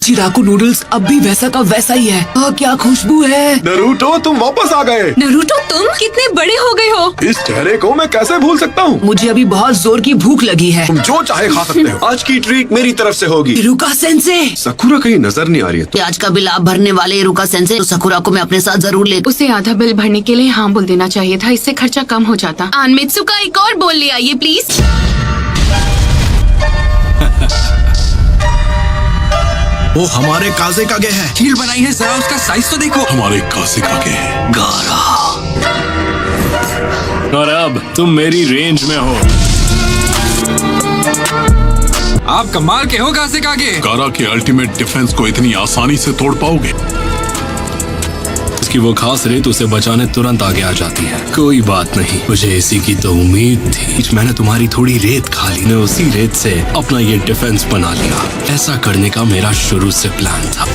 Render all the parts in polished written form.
चिराकू noodles अब भी वैसा का वैसा ही है। क्या खुशबू है। नरूटो तुम वापस आ गए। नरूटो तुम कितने बड़े हो गए हो। इस चेहरे को मैं कैसे भूल सकता हूँ। मुझे अभी बहुत जोर की भूख लगी है। तुम जो चाहे खा सकते हो। आज की ट्रीट मेरी तरफ से होगी। इरुका सेंसे। सकुरा कहीं नजर नहीं आ रही है तो। आज का बिल आप भरने वाले इरुका सेंसे, तो सकुरा को मैं अपने साथ जरूर ले। उसे आधा बिल भरने के लिए हाँ बोल देना चाहिए था, इससे खर्चा कम हो जाता। आनमित्सुका एक और बोल ले आइए प्लीज। वो हमारे काजे कागे है। शील्ड बनाई है, जरा उसका साइज तो देखो। हमारे काजे कागे है। गारा। और अब तुम मेरी रेंज में हो। आप कमाल के हो काजे कागे। गारा के अल्टीमेट डिफेंस को इतनी आसानी से तोड़ पाओगे? इसकी वो खास रेत उसे बचाने तुरंत आगे आ जाती है। कोई बात नहीं, मुझे इसी की तो उम्मीद थी। मैंने तुम्हारी थोड़ी रेत खा ली, मैं उसी रेत से अपना ये डिफेंस बना लिया। ऐसा करने का मेरा शुरू से प्लान था।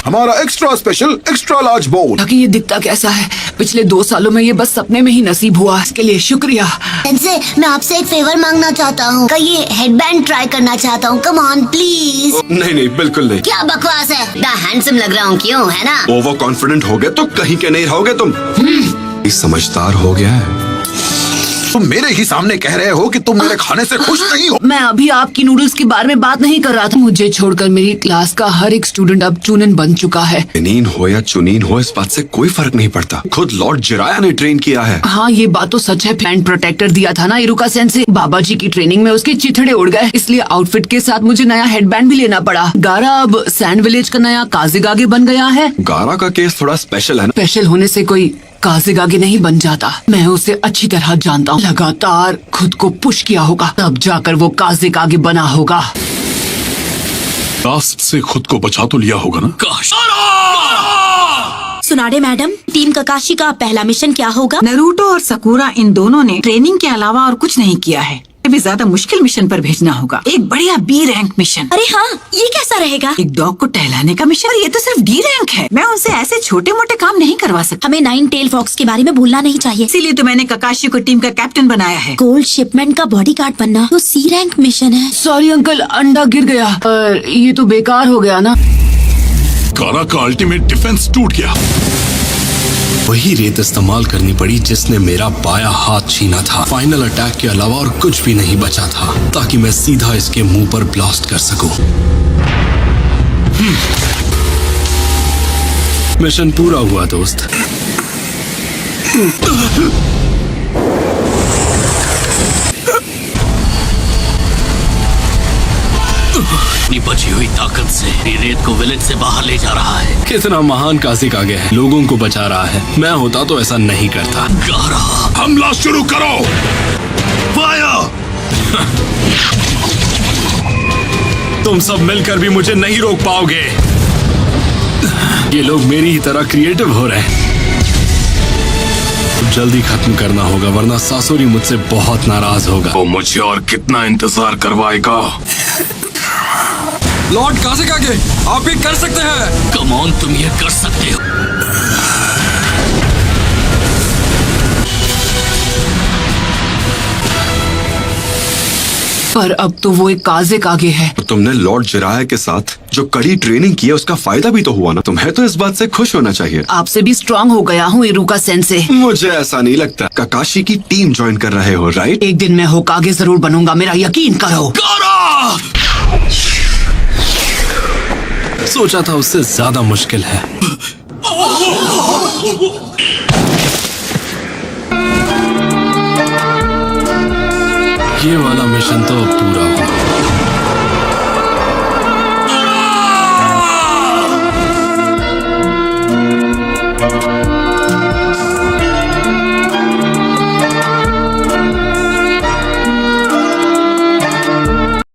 हमारा एक्स्ट्रा स्पेशल एक्स्ट्रा लार्ज बोल। ताकि ये दिखता कैसा है। पिछले 2 सालों में ये बस सपने में ही नसीब हुआ। इसके लिए शुक्रिया। सेंसे, मैं आपसे एक फेवर मांगना चाहता हूँ। का ये हेडबैंड ट्राई करना चाहता हूँ। Come on please. नहीं बिल्कुल नहीं। क्या बकवास है। द हैंडसम लग रहा हूँ, क्यों है ना। ओवर कॉन्फिडेंट हो गए तो कहीं के नहीं रहोगे तुम। समझदार हो गया है। तुम मेरे ही सामने कह रहे हो कि तुम मेरे खाने से खुश नहीं हो। मैं अभी आपकी नूडल्स के बारे में बात नहीं कर रहा था। मुझे छोड़कर मेरी क्लास का हर एक स्टूडेंट अब चुनिन बन चुका है। चुनीन हो या चुनीन हो, इस बात से कोई फर्क नहीं पड़ता। खुद लॉर्ड जिराया ने ट्रेन किया है। हाँ ये बात तो सच है। प्लांट प्रोटेक्टर दिया था ना इरुका सेंसे। बाबा जी की ट्रेनिंग में उसके चिथड़े उड़ गए, इसलिए आउटफिट के साथ मुझे नया हेडबैंड भी लेना पड़ा। गारा अब सैंड विलेज का नया काज़ेगागे बन गया है। गारा का केस थोड़ा स्पेशल है ना। स्पेशल होने से कोई काज़ेगागे नहीं बन जाता। मैं उसे अच्छी तरह जानता हूँ। लगातार खुद को पुश किया होगा, तब जाकर वो काज़ेगागे बना होगा। लास्ट से खुद को बचा तो लिया होगा ना। सुनाडे मैडम, टीम ककाशी का पहला मिशन क्या होगा। नरूटो और सकुरा इन दोनों ने ट्रेनिंग के अलावा और कुछ नहीं किया है। भी ज्यादा मुश्किल मिशन पर भेजना होगा। एक बढ़िया बी रैंक मिशन। अरे हाँ, ये कैसा रहेगा। एक डॉग को टहलाने का मिशन। ये तो सिर्फ डी रैंक है। मैं उनसे ऐसे छोटे मोटे काम नहीं करवा सकता। हमें 9 टेल फॉक्स के बारे में भूलना नहीं चाहिए। इसीलिए तो मैंने ककाशी को टीम का कैप्टन बनाया है। गोल्ड शिपमेंट का बॉडीगार्ड बनना तो सी रैंक मिशन है। सॉरी अंकल, अंडा गिर गया। पर ये तो बेकार हो गया ना। गारा का अल्टीमेट डिफेंस टूट गया। वही रेत इस्तेमाल करनी पड़ी जिसने मेरा बायां हाथ छीना था। फाइनल अटैक के अलावा और कुछ भी नहीं बचा था, ताकि मैं सीधा इसके मुंह पर ब्लास्ट कर सकूं। मिशन पूरा हुआ दोस्त। अपनी बची हुई ताकत से रेत को विलेज से बाहर ले जा रहा है। कितना महान काज़ेगागे है, लोगों को बचा रहा है। मैं होता तो ऐसा नहीं करता। गारा, हमला शुरू करो। फायर! तुम सब मिलकर भी मुझे नहीं रोक पाओगे। ये लोग मेरी ही तरह क्रिएटिव हो रहे हैं। जल्दी खत्म करना होगा, वरना सासुरी मुझसे बहुत नाराज होगा। वो मुझे और कितना इंतजार करवाएगा। लॉर्ड काज़ेगागे, आप ये कर सकते हैं। कम ऑन, तुम ये कर सकते हो। पर अब तो वो एक काज़ेगागे है। तो तुमने लॉर्ड जिराया के साथ जो कड़ी ट्रेनिंग की है उसका फायदा भी तो हुआ ना। तुम्हें तो इस बात से खुश होना चाहिए। आपसे भी स्ट्रांग हो गया हूँ इरुका सेंसे। मुझे ऐसा नहीं लगता। ककाशी की टीम ज्वाइन कर रहे हो, राइट? एक दिन मैं होकागे जरूर बनूंगा, मेरा यकीन करो। सोचा था उससे ज्यादा मुश्किल है। ये वाला मिशन तो पूरा